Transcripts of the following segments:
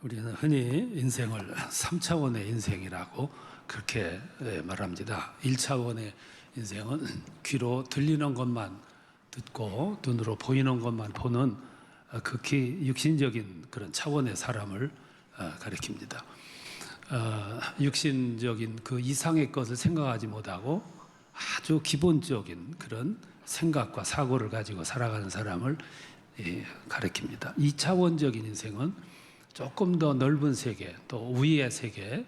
우리는 흔히 인생을 3차원의 인생이라고 그렇게 말합니다. 1차원의 인생은 귀로 들리는 것만 듣고 눈으로 보이는 것만 보는 극히 육신적인 그런 차원의 사람을 가리킵니다. 육신적인 그 이상의 것을 생각하지 못하고 아주 기본적인 그런 생각과 사고를 가지고 살아가는 사람을 가리킵니다. 2차원적인 인생은 조금 더 넓은 세계, 또 위의 세계,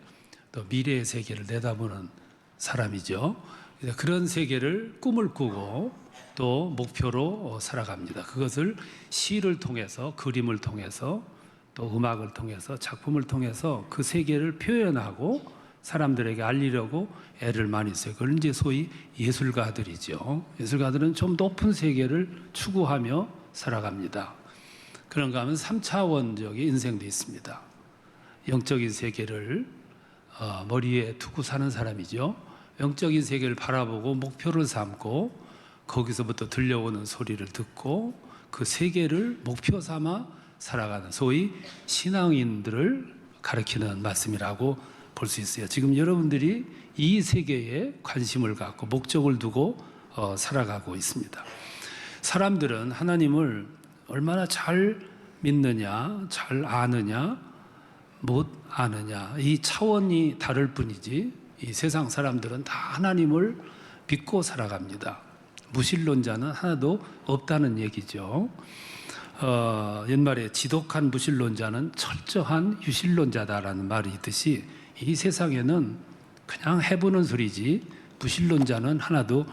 또 미래의 세계를 내다보는 사람이죠. 그런 세계를 꿈을 꾸고 또 목표로 살아갑니다. 그것을 시를 통해서, 그림을 통해서, 또 음악을 통해서, 작품을 통해서 그 세계를 표현하고 사람들에게 알리려고 애를 많이 써요. 그걸 이제 소위 예술가들이죠. 예술가들은 좀 높은 세계를 추구하며 살아갑니다. 그런가 하면 3차원적인 인생도 있습니다. 영적인 세계를 머리에 두고 사는 사람이죠. 영적인 세계를 바라보고 목표를 삼고 거기서부터 들려오는 소리를 듣고 그 세계를 목표 삼아 살아가는 소위 신앙인들을 가리키는 말씀이라고 볼 수 있어요. 지금 여러분들이 이 세계에 관심을 갖고 목적을 두고 살아가고 있습니다. 사람들은 하나님을 얼마나 잘 믿느냐, 잘 아느냐, 못 아느냐, 이 차원이 다를 뿐이지 이 세상 사람들은 다 하나님을 믿고 살아갑니다. 무신론자는 하나도 없다는 얘기죠. 옛말에 지독한 무신론자는 철저한 유신론자다라는 말이 있듯이 이 세상에는 그냥 해보는 소리지 무신론자는 하나도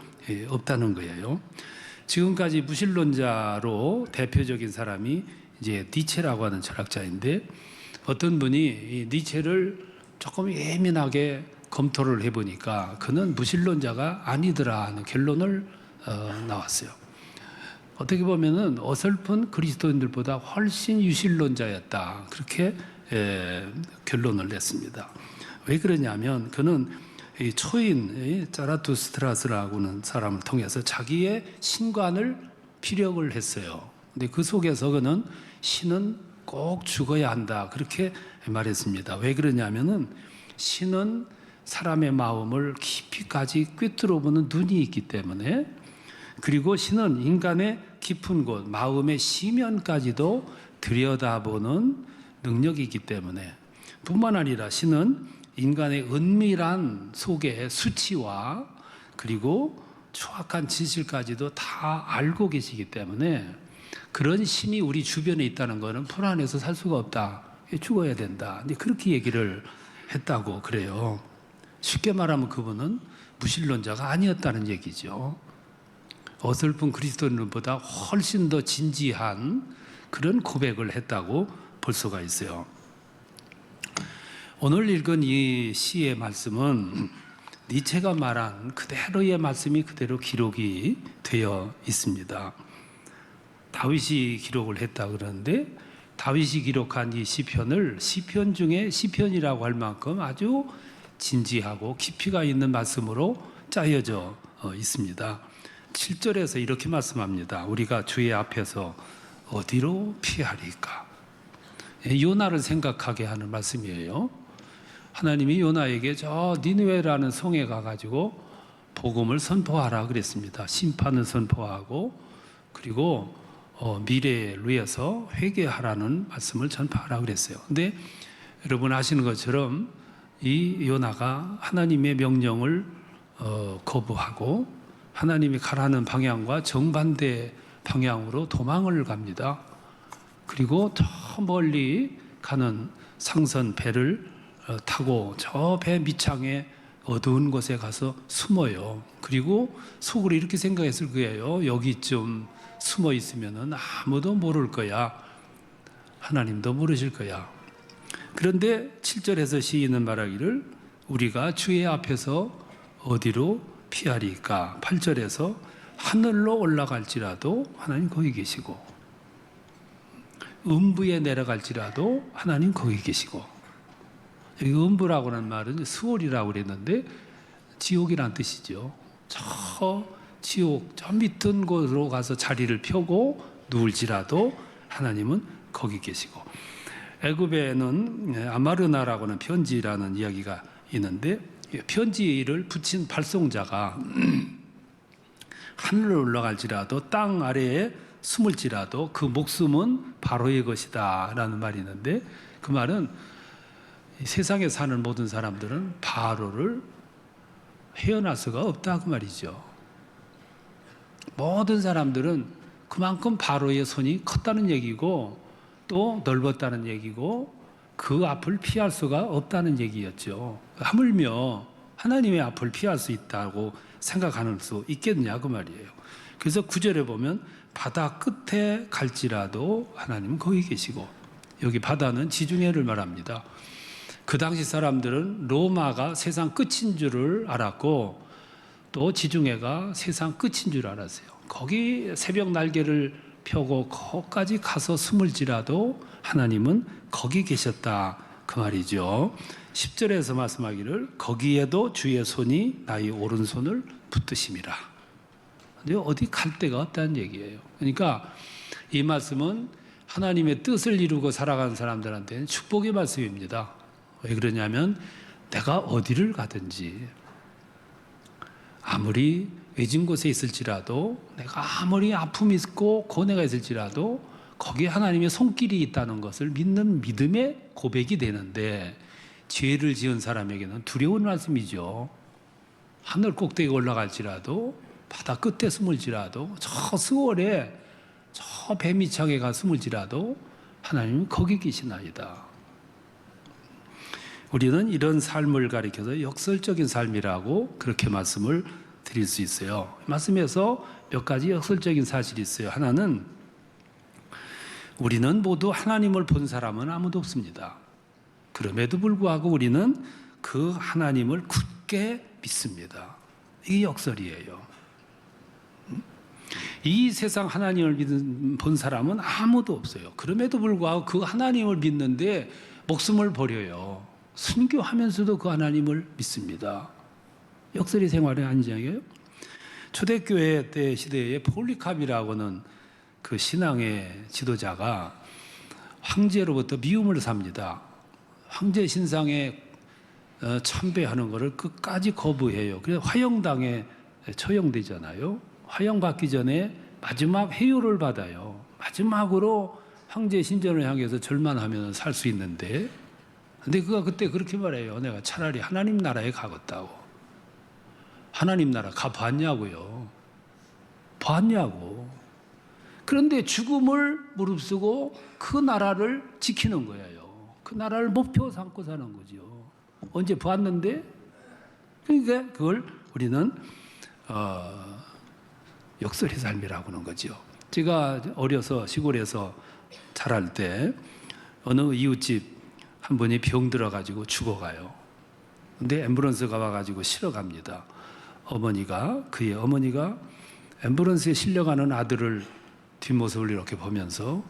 없다는 거예요. 지금까지 무신론자로 대표적인 사람이 이제 니체라고 하는 철학자인데, 어떤 분이 이 니체를 조금 예민하게 검토를 해보니까 그는 무신론자가 아니더라 하는 결론을 나왔어요. 어떻게 보면은 어설픈 그리스도인들보다 훨씬 유신론자였다, 그렇게 결론을 냈습니다. 왜 그러냐면 그는 이 초인 자라투스트라스라고는 사람을 통해서 자기의 신관을 피력을 했어요. 근데 그 속에서 그는 신은 꼭 죽어야 한다, 그렇게 말했습니다. 왜 그러냐면은 신은 사람의 마음을 깊이까지 꿰뚫어 보는 눈이 있기 때문에, 그리고 신은 인간의 깊은 곳, 마음의 심연까지도 들여다보는 능력이 있기 때문에, 뿐만 아니라 신은 인간의 은밀한 속의 수치와 그리고 추악한 진실까지도 다 알고 계시기 때문에 그런 신이 우리 주변에 있다는 것은 불안해서 살 수가 없다, 죽어야 된다, 근데 그렇게 얘기를 했다고 그래요. 쉽게 말하면 그분은 무신론자가 아니었다는 얘기죠. 어설픈 그리스도인보다 훨씬 더 진지한 그런 고백을 했다고 볼 수가 있어요. 오늘 읽은 이 시의 말씀은 니체가 말한 그대로의 말씀이 그대로 기록이 되어 있습니다. 다윗이 기록을 했다 그러는데, 다윗이 기록한 이 시편을 시편 중에 시편이라고 할 만큼 아주 진지하고 깊이가 있는 말씀으로 짜여져 있습니다. 7절에서 이렇게 말씀합니다. 우리가 주의 앞에서 어디로 피하리까? 요나를 생각하게 하는 말씀이에요. 하나님이 요나에게 저 니느웨라는 성에 가가지고 복음을 선포하라 그랬습니다. 심판을 선포하고 그리고 미래를 위해서 회개하라는 말씀을 전파하라 그랬어요. 근데 여러분 아시는 것처럼 이 요나가 하나님의 명령을 거부하고 하나님이 가라는 방향과 정반대 방향으로 도망을 갑니다. 그리고 저 멀리 가는 상선 배를 타고 저 배 밑창에 어두운 곳에 가서 숨어요. 그리고 속으로 이렇게 생각했을 거예요. 여기쯤 숨어 있으면 아무도 모를 거야, 하나님도 모르실 거야. 그런데 7절에서 시인은 말하기를 우리가 주의 앞에서 어디로 피하리까? 8절에서 하늘로 올라갈지라도 하나님 거기 계시고, 음부에 내려갈지라도 하나님 거기 계시고. 여기 음부라고 하는 말은 수월이라고 그랬는데 지옥이란 뜻이죠. 저 지옥, 저 밑은 곳으로 가서 자리를 펴고 누울지라도 하나님은 거기 계시고. 애굽에는 아마르나라고 하는 편지라는 이야기가 있는데, 편지를 붙인 발송자가 하늘을 올라갈지라도 땅 아래에 숨을지라도 그 목숨은 바로의 것이다 라는 말이 있는데, 그 말은 세상에 사는 모든 사람들은 바로를 헤어날 수가 없다 그 말이죠. 모든 사람들은 그만큼 바로의 손이 컸다는 얘기고 또 넓었다는 얘기고 그 앞을 피할 수가 없다는 얘기였죠. 하물며 하나님의 앞을 피할 수 있다고 생각하는 수 있겠냐 그 말이에요. 그래서 9절에 보면 바다 끝에 갈지라도 하나님은 거기 계시고, 여기 바다는 지중해를 말합니다. 그 당시 사람들은 로마가 세상 끝인 줄을 알았고 또 지중해가 세상 끝인 줄 알았어요. 거기 새벽 날개를 펴고 거기까지 가서 숨을지라도 하나님은 거기 계셨다 그 말이죠. 10절에서 말씀하기를 거기에도 주의 손이 나의 오른손을 붙드심이라. 근데 어디 갈 데가 없다는 얘기예요. 그러니까 이 말씀은 하나님의 뜻을 이루고 살아가는 사람들한테는 축복의 말씀입니다. 왜 그러냐면 내가 어디를 가든지 아무리 외진 곳에 있을지라도, 내가 아무리 아픔이 있고 고뇌가 있을지라도 거기에 하나님의 손길이 있다는 것을 믿는 믿음의 고백이 되는데, 죄를 지은 사람에게는 두려운 말씀이죠. 하늘 꼭대기에 올라갈지라도 바다 끝에 숨을지라도 저 스월에 저 배미창에 가 숨을지라도 하나님은 거기 계시나이다. 우리는 이런 삶을 가리켜서 역설적인 삶이라고 그렇게 말씀을 드릴 수 있어요. 말씀에서 몇 가지 역설적인 사실이 있어요. 하나는 우리는 모두 하나님을 본 사람은 아무도 없습니다. 그럼에도 불구하고 우리는 그 하나님을 굳게 믿습니다. 이게 역설이에요. 이 세상 하나님을 본 사람은 아무도 없어요. 그럼에도 불구하고 그 하나님을 믿는데 목숨을 버려요. 순교하면서도 그 하나님을 믿습니다. 역설이 생활의 아니잖아요. 초대교회 때 시대에 폴리캅이라고는 그 신앙의 지도자가 황제로부터 미움을 삽니다. 황제 신상에 참배하는 것을 끝까지 거부해요. 그래서 화형당에 처형되잖아요. 화형받기 전에 마지막 해요를 받아요. 마지막으로 황제 신전을 향해서 절만하면 살 수 있는데, 근데 그가 그때 그렇게 말해요. 내가 차라리 하나님 나라에 가겠다고. 하나님 나라 가봤냐고요. 봤냐고. 그런데 죽음을 무릅쓰고 그 나라를 지키는 거예요. 그 나라를 목표 삼고 사는 거죠. 언제 봤는데? 그러니까 그걸 우리는 역설의 삶이라고 하는 거죠. 제가 어려서 시골에서 자랄 때 어느 이웃집 한 분이 병 들어가지고 죽어가요. 근데 앰뷸런스가 와가지고 실어갑니다. 그의 어머니가 앰뷸런스에 실려가는 아들을 뒷모습을 이렇게 보면서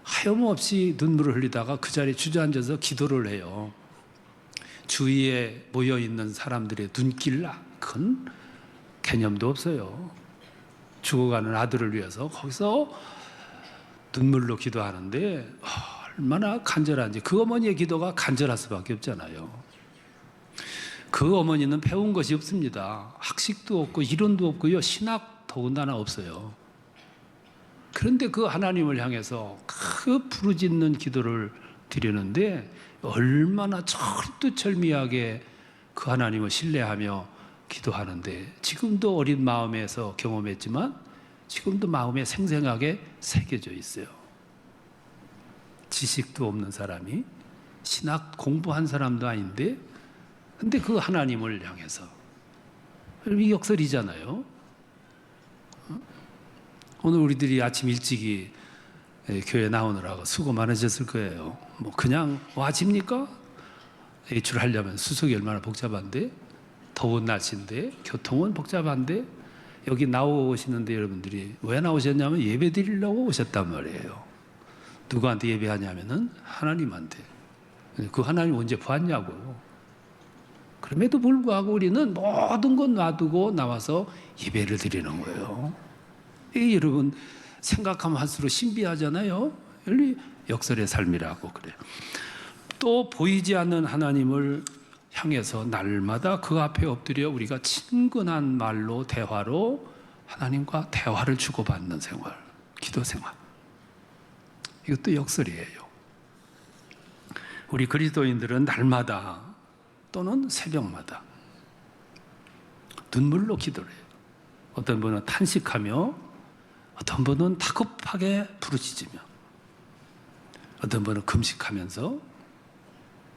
하염없이 눈물을 흘리다가 그 자리에 주저앉아서 기도를 해요. 주위에 모여있는 사람들의 눈길은 개념도 없어요. 죽어가는 아들을 위해서 거기서 눈물로 기도하는데 얼마나 간절한지. 그 어머니의 기도가 간절할 수밖에 없잖아요. 그 어머니는 배운 것이 없습니다. 학식도 없고 이론도 없고요. 신학 더군다나 없어요. 그런데 그 하나님을 향해서 그 부르짖는 기도를 드리는데 얼마나 철두철미하게 그 하나님을 신뢰하며 기도하는데, 지금도 어린 마음에서 경험했지만 지금도 마음에 생생하게 새겨져 있어요. 지식도 없는 사람이, 신학 공부한 사람도 아닌데, 근데 그 하나님을 향해서. 이 역설이잖아요. 오늘 우리들이 아침 일찍이 교회 나오느라고 수고 많으셨을 거예요. 뭐 그냥 와집니까? 외출하려면 수속이 얼마나 복잡한데, 더운 날씨인데, 교통은 복잡한데, 여기 나오시는데 여러분들이 왜 나오셨냐면 예배 드리려고 오셨단 말이에요. 누구한테 예배하냐면은 하나님한테. 그 하나님 언제 봤냐고. 그럼에도 불구하고 우리는 모든 것 놔두고 나와서 예배를 드리는 거예요. 여러분 생각하면 할수록 신비하잖아요. 역설의 삶이라고 그래요. 또 보이지 않는 하나님을 향해서 날마다 그 앞에 엎드려 우리가 친근한 말로 대화로 하나님과 대화를 주고받는 생활, 기도 생활. 이것도 역설이에요. 우리 그리스도인들은 날마다 또는 새벽마다 눈물로 기도를 해요. 어떤 분은 탄식하며, 어떤 분은 다급하게 부르짖으며, 어떤 분은 금식하면서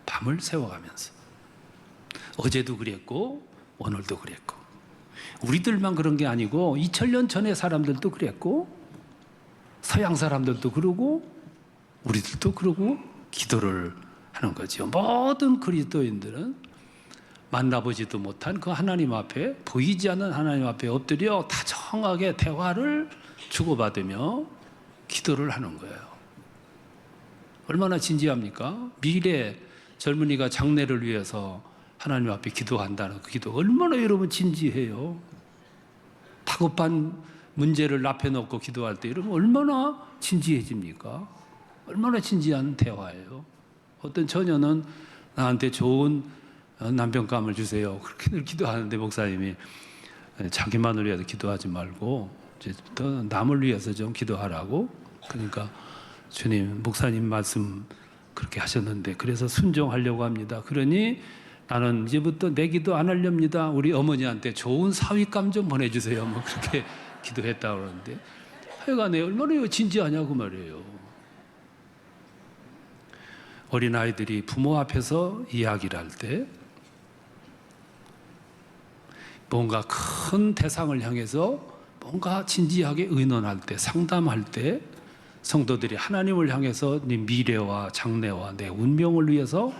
밤을 새워가면서. 어제도 그랬고 오늘도 그랬고, 우리들만 그런 게 아니고 2000년 전의 사람들도 그랬고, 서양 사람들도 그러고 우리들도 그러고 기도를 하는 거죠. 모든 그리스도인들은 만나보지도 못한 그 하나님 앞에, 보이지 않는 하나님 앞에 엎드려 다정하게 대화를 주고받으며 기도를 하는 거예요. 얼마나 진지합니까? 미래 젊은이가 장래를 위해서 하나님 앞에 기도한다는 그 기도 얼마나 여러분 진지해요. 다급한 문제를 앞에 놓고 기도할 때 여러분 얼마나 진지해집니까? 얼마나 진지한 대화예요. 어떤 처녀는 나한테 좋은 남편감을 주세요. 그렇게 기도하는데 목사님이 자기만을 위해서 기도하지 말고 이제부터 남을 위해서 좀 기도하라고. 그러니까 주님, 목사님 말씀 그렇게 하셨는데 그래서 순종하려고 합니다. 그러니 나는 이제부터 내 기도 안 하렵니다. 우리 어머니한테 좋은 사윗감 좀 보내주세요. 뭐 그렇게 기도했다고 그러는데, 하여간에 얼마나 진지하냐고 말이에요. 어린아이들이 부모 앞에서 이야기를 할 때, 뭔가 큰 대상을 향해서 뭔가 진지하게 의논할 때, 상담할 때, 성도들이 하나님을 향해서 네 미래와 장래와 내 운명을 위해서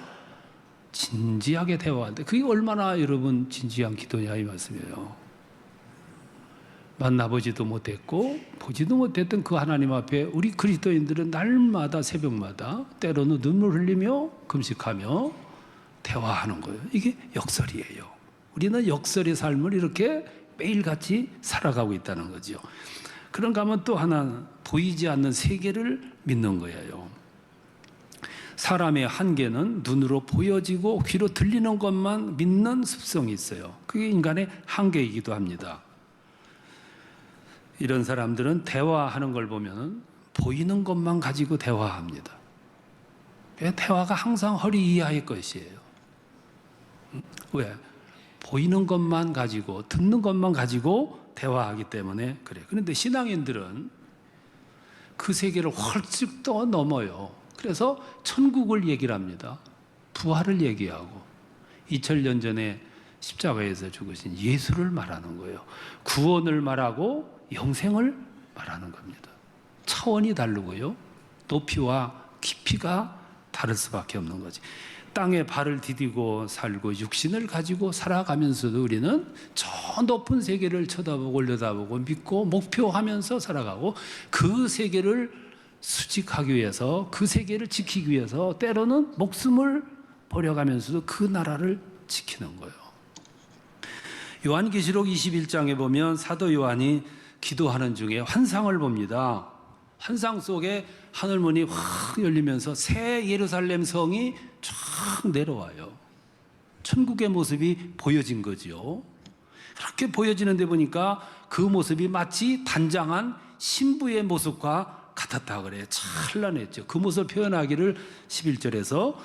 진지하게 대화할 때, 그게 얼마나 여러분 진지한 기도냐 이 말씀이에요. 만나보지도 못했고 보지도 못했던 그 하나님 앞에 우리 그리스도인들은 날마다 새벽마다 때로는 눈물 흘리며 금식하며 대화하는 거예요. 이게 역설이에요. 우리는 역설의 삶을 이렇게 매일같이 살아가고 있다는 거죠. 그런가 하면 또 하나, 보이지 않는 세계를 믿는 거예요. 사람의 한계는 눈으로 보여지고 귀로 들리는 것만 믿는 습성이 있어요. 그게 인간의 한계이기도 합니다. 이런 사람들은 대화하는 걸 보면 보이는 것만 가지고 대화합니다. 대화가 항상 허리 이하의 것이에요. 왜? 보이는 것만 가지고, 듣는 것만 가지고 대화하기 때문에 그래요. 그런데 신앙인들은 그 세계를 훨씬 더 넘어요. 그래서 천국을 얘기를 합니다. 부활을 얘기하고 2000년 전에 십자가에서 죽으신 예수를 말하는 거예요. 구원을 말하고 영생을 말하는 겁니다. 차원이 다르고요. 높이와 깊이가 다를 수밖에 없는 거지. 땅에 발을 디디고 살고 육신을 가지고 살아가면서도 우리는 저 높은 세계를 쳐다보고 올려다보고 믿고 목표하면서 살아가고, 그 세계를 수직하기 위해서, 그 세계를 지키기 위해서 때로는 목숨을 버려가면서도 그 나라를 지키는 거예요. 요한계시록 21장에 보면 사도 요한이 기도하는 중에 환상을 봅니다. 환상 속에 하늘문이 확 열리면서 새 예루살렘 성이 쫙 내려와요. 천국의 모습이 보여진 거죠. 그렇게 보여지는데 보니까 그 모습이 마치 단장한 신부의 모습과 같았다 그래요. 찬란했죠. 그 모습을 표현하기를 11절에서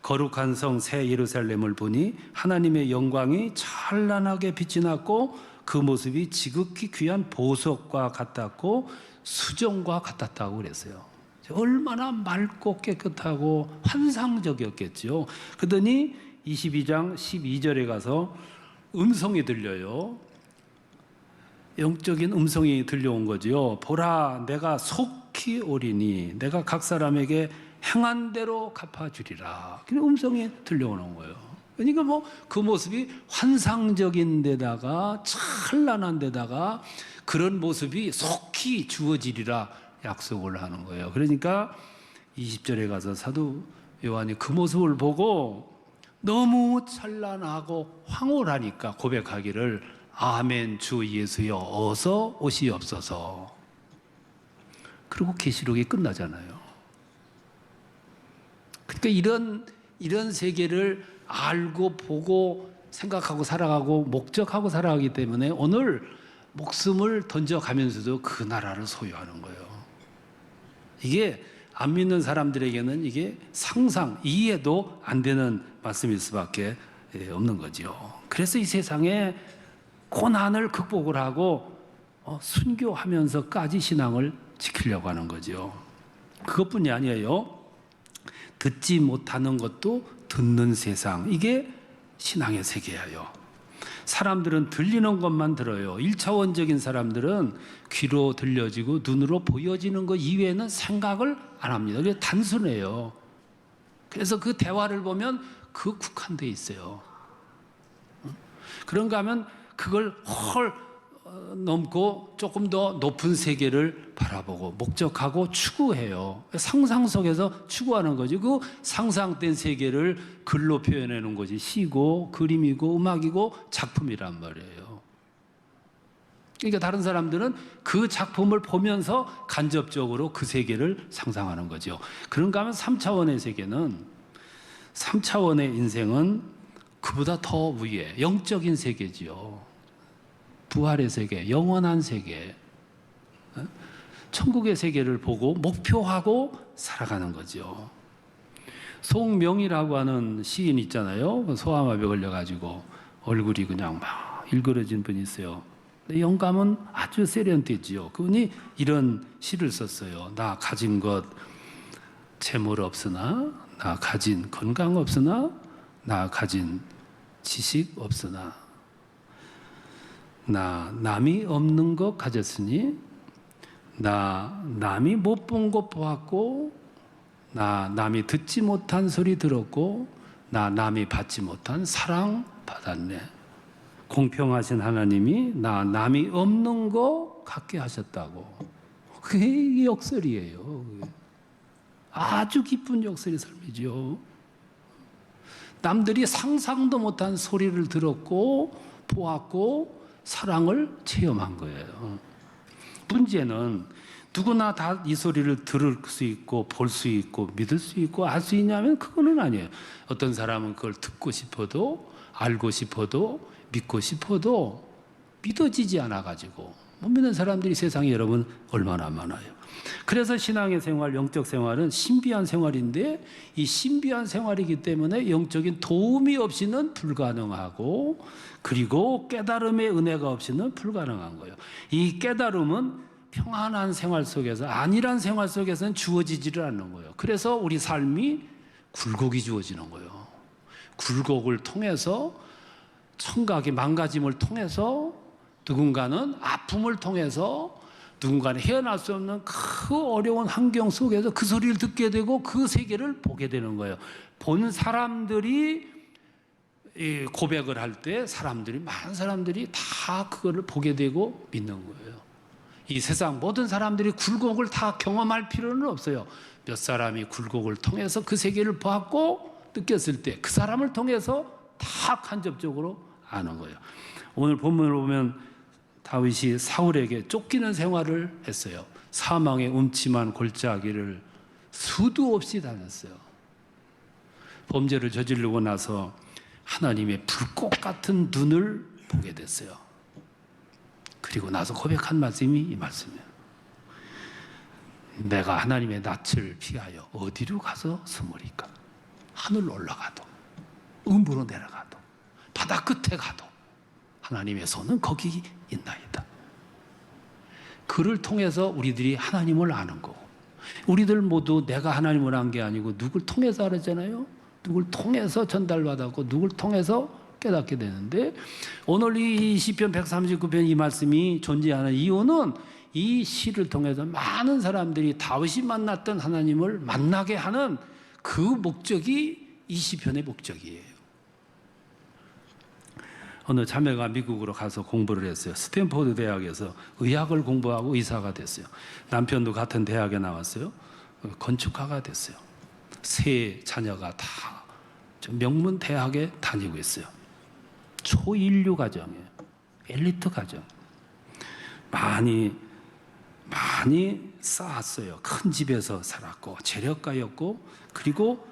거룩한 성 새 예루살렘을 보니 하나님의 영광이 찬란하게 빛이 났고 그 모습이 지극히 귀한 보석과 같았고 수정과 같았다고 그랬어요. 얼마나 맑고 깨끗하고 환상적이었겠죠. 그러더니 22장 12절에 가서 음성이 들려요. 영적인 음성이 들려온 거죠. 보라, 내가 속히 오리니 내가 각 사람에게 행한 대로 갚아주리라. 그런 음성이 들려오는 거예요. 그러니까 그 모습이 환상적인 데다가 찬란한 데다가 그런 모습이 속히 주어지리라 약속을 하는 거예요. 그러니까 20절에 가서 사도 요한이 그 모습을 보고 너무 찬란하고 황홀하니까 고백하기를 아멘 주 예수여 어서 오시옵소서. 그리고 계시록이 끝나잖아요. 그러니까 이런 세계를 알고 보고 생각하고 살아가고 목적하고 살아가기 때문에 오늘 목숨을 던져가면서도 그 나라를 소유하는 거예요. 이게 안 믿는 사람들에게는 이게 상상, 이해도 안 되는 말씀일 수밖에 없는 거죠. 그래서 이 세상에 고난을 극복을 하고 순교하면서까지 신앙을 지키려고 하는 거죠. 그것뿐이 아니에요. 듣지 못하는 것도 듣는 세상, 이게 신앙의 세계예요. 사람들은 들리는 것만 들어요. 1차원적인 사람들은 귀로 들려지고 눈으로 보여지는 것 이외에는 생각을 안 합니다. 그게 단순해요. 그래서 그 대화를 보면 그 국한되어 있어요. 그런가 하면 그걸 넘고 조금 더 높은 세계를 바라보고 목적하고 추구해요. 상상 속에서 추구하는 거죠. 그 상상된 세계를 글로 표현하는 것이 시고 그림이고 음악이고 작품이란 말이에요. 그러니까 다른 사람들은 그 작품을 보면서 간접적으로 그 세계를 상상하는 거죠. 그런가 하면 3차원의 세계는 3차원의 인생은 그보다 더 위에 영적인 세계지요. 부활의 세계, 영원한 세계, 천국의 세계를 보고 목표하고 살아가는 거죠. 송명이라고 하는 시인 있잖아요. 소아마비에 걸려가지고 얼굴이 그냥 막 일그러진 분이 있어요. 영감은 아주 세련되지요. 그분이 이런 시를 썼어요. 나 가진 것 재물 없으나, 나 가진 건강 없으나, 나 가진 지식 없으나, 나 남이 없는 것 가졌으니, 나 남이 못 본 것 보았고, 나 남이 듣지 못한 소리 들었고, 나 남이 받지 못한 사랑 받았네. 공평하신 하나님이 나 남이 없는 거 갖게 하셨다고. 그게 역설이에요. 아주 기쁜 역설의 삶이죠. 남들이 상상도 못한 소리를 들었고 보았고 사랑을 체험한 거예요. 문제는 누구나 다 이 소리를 들을 수 있고 볼 수 있고 믿을 수 있고 알 수 있냐면 그거는 아니에요. 어떤 사람은 그걸 듣고 싶어도 알고 싶어도 믿고 싶어도 믿어지지 않아가지고 못 믿는 사람들이 세상에 여러분 얼마나 많아요. 그래서 신앙의 생활, 영적 생활은 신비한 생활인데 이 신비한 생활이기 때문에 영적인 도움이 없이는 불가능하고 그리고 깨달음의 은혜가 없이는 불가능한 거예요. 이 깨달음은 평안한 생활 속에서 안일한 생활 속에서는 주어지지를 않는 거예요. 그래서 우리 삶이 굴곡이 주어지는 거예요. 굴곡을 통해서 청각의 망가짐을 통해서 누군가는 아픔을 통해서 누군가는 헤어날 수 없는 그 어려운 환경 속에서 그 소리를 듣게 되고 그 세계를 보게 되는 거예요. 본 사람들이 고백을 할 때 많은 사람들이 다 그거를 보게 되고 믿는 거예요. 이 세상 모든 사람들이 굴곡을 다 경험할 필요는 없어요. 몇 사람이 굴곡을 통해서 그 세계를 보았고 느꼈을 때 그 사람을 통해서 다 간접적으로 아는 거예요. 오늘 본문을 보면 다윗이 사울에게 쫓기는 생활을 했어요. 사망의 음침한 골짜기를 수도 없이 다녔어요. 범죄를 저지르고 나서 하나님의 불꽃 같은 눈을 보게 됐어요. 그리고 나서 고백한 말씀이 이 말씀이에요. 내가 하나님의 낯을 피하여 어디로 가서 숨으리까? 하늘로 올라가도 음부로 내려가도 바다 끝에 가도 하나님의 손은 거기 있나이다. 그를 통해서 우리들이 하나님을 아는 거고 우리들 모두 내가 하나님을 안 게 아니고 누굴 통해서 알았잖아요. 누굴 통해서 전달받았고 누굴 통해서 깨닫게 되는데 오늘 이 시편 139편 이 말씀이 존재하는 이유는 이 시를 통해서 많은 사람들이 다윗이 만났던 하나님을 만나게 하는 그 목적이 이 시편의 목적이에요. 어느 자매가 미국으로 가서 공부를 했어요. 스탠포드 대학에서 의학을 공부하고 의사가 됐어요. 남편도 같은 대학에 나왔어요. 건축가가 됐어요. 세 자녀가 다 명문 대학에 다니고 있어요. 초인류 가정이에요. 엘리트 가정. 많이 쌓았어요. 큰 집에서 살았고 재력가였고 그리고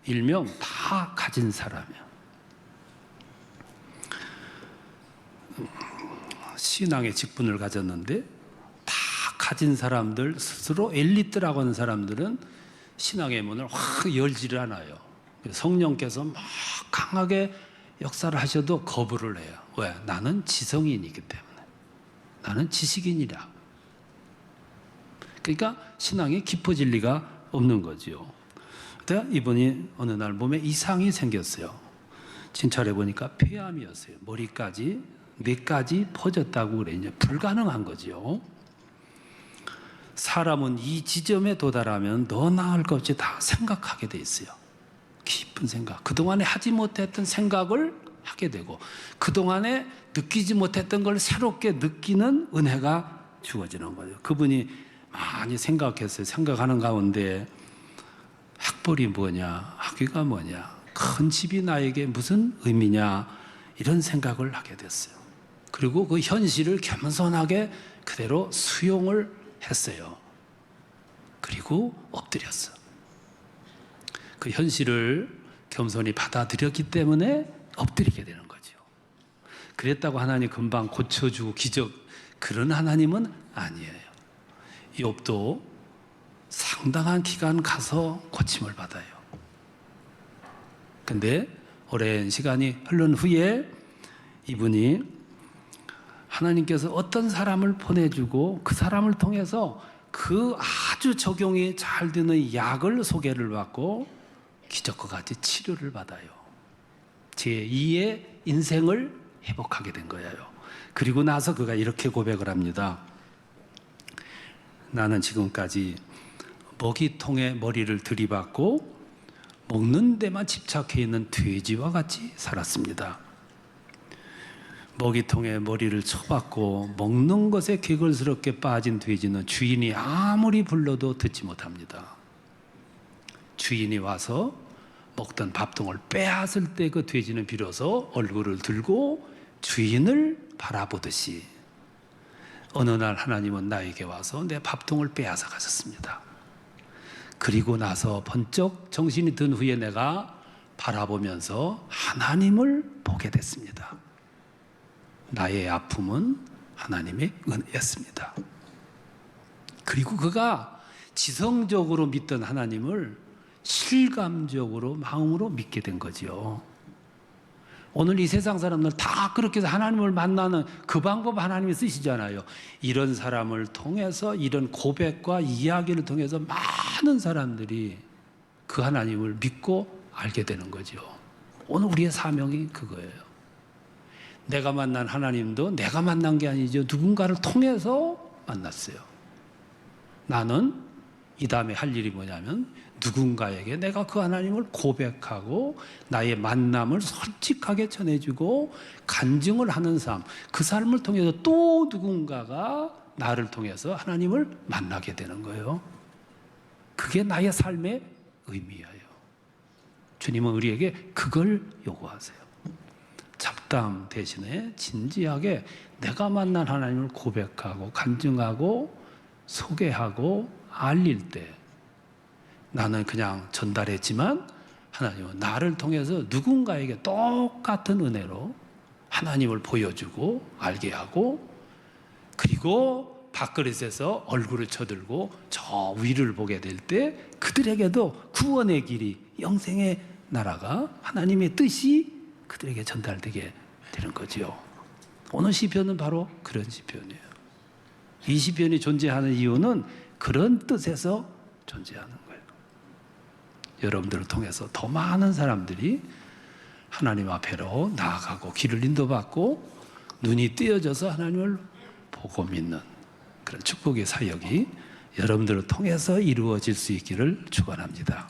일명 다 가진 사람이야. 신앙의 직분을 가졌는데 다 가진 사람들, 스스로 엘리트라고 하는 사람들은 신앙의 문을 확 열지를 않아요. 성령께서 막 강하게 역사를 하셔도 거부를 해요. 왜? 나는 지성인이기 때문에. 나는 지식인이라. 그러니까 신앙이 깊어질 리가 없는 거죠. 이분이 어느 날 몸에 이상이 생겼어요. 진찰해 보니까 폐암이었어요. 머리까지, 뇌까지 퍼졌다고 그래. 이제 불가능한 거죠. 사람은 이 지점에 도달하면 너 나을 것 없이 다 생각하게 돼 있어요. 깊은 생각. 그동안에 하지 못했던 생각을 하게 되고, 그동안에 느끼지 못했던 걸 새롭게 느끼는 은혜가 주어지는 거예요. 그분이 많이 생각했어요. 생각하는 가운데 학벌이 뭐냐, 학위가 뭐냐, 큰 집이 나에게 무슨 의미냐, 이런 생각을 하게 됐어요. 그리고 그 현실을 겸손하게 그대로 수용을 했어요. 그리고 엎드렸어. 그 현실을 겸손히 받아들였기 때문에 엎드리게 되는 거죠. 그랬다고 하나님 금방 고쳐주고 기적, 그런 하나님은 아니에요. 욥도 상당한 기간 가서 고침을 받아요. 근데 오랜 시간이 흐른 후에 이분이 하나님께서 어떤 사람을 보내주고 그 사람을 통해서 그 아주 적용이 잘 되는 약을 소개를 받고 기적과 같이 치료를 받아요. 제2의 인생을 회복하게 된 거예요. 그리고 나서 그가 이렇게 고백을 합니다. 나는 지금까지 먹이통에 머리를 들이받고 먹는 데만 집착해 있는 돼지와 같이 살았습니다. 먹이통에 머리를 쳐박고 먹는 것에 개걸스럽게 빠진 돼지는 주인이 아무리 불러도 듣지 못합니다. 주인이 와서 먹던 밥통을 빼앗을 때 그 돼지는 비로소 얼굴을 들고 주인을 바라보듯이 어느 날 하나님은 나에게 와서 내 밥통을 빼앗아 가셨습니다. 그리고 나서 번쩍 정신이 든 후에 내가 바라보면서 하나님을 보게 됐습니다. 나의 아픔은 하나님의 은혜였습니다. 그리고 그가 지성적으로 믿던 하나님을 실감적으로 마음으로 믿게 된 거죠. 오늘 이 세상 사람들 다 그렇게 해서 하나님을 만나는 그 방법 하나님이 쓰시잖아요. 이런 사람을 통해서, 이런 고백과 이야기를 통해서 많은 사람들이 그 하나님을 믿고 알게 되는 거죠. 오늘 우리의 사명이 그거예요. 내가 만난 하나님도 내가 만난 게 아니죠. 누군가를 통해서 만났어요. 나는 이 다음에 할 일이 뭐냐면 누군가에게 내가 그 하나님을 고백하고 나의 만남을 솔직하게 전해주고 간증을 하는 삶, 그 삶을 통해서 또 누군가가 나를 통해서 하나님을 만나게 되는 거예요. 그게 나의 삶의 의미예요. 주님은 우리에게 그걸 요구하세요. 잡담 대신에 진지하게 내가 만난 하나님을 고백하고 간증하고 소개하고 알릴 때 나는 그냥 전달했지만 하나님은 나를 통해서 누군가에게 똑같은 은혜로 하나님을 보여주고 알게 하고, 그리고 밥그릇에서 얼굴을 쳐들고 저 위를 보게 될 때 그들에게도 구원의 길이, 영생의 나라가, 하나님의 뜻이 그들에게 전달되게 되는 거죠. 오늘 시편은 바로 그런 시편이에요. 이 시편이 존재하는 이유는 그런 뜻에서 존재하는 거예요. 여러분들을 통해서 더 많은 사람들이 하나님 앞에로 나아가고 길을 인도받고 눈이 띄어져서 하나님을 보고 믿는 그런 축복의 사역이 여러분들을 통해서 이루어질 수 있기를 축원합니다.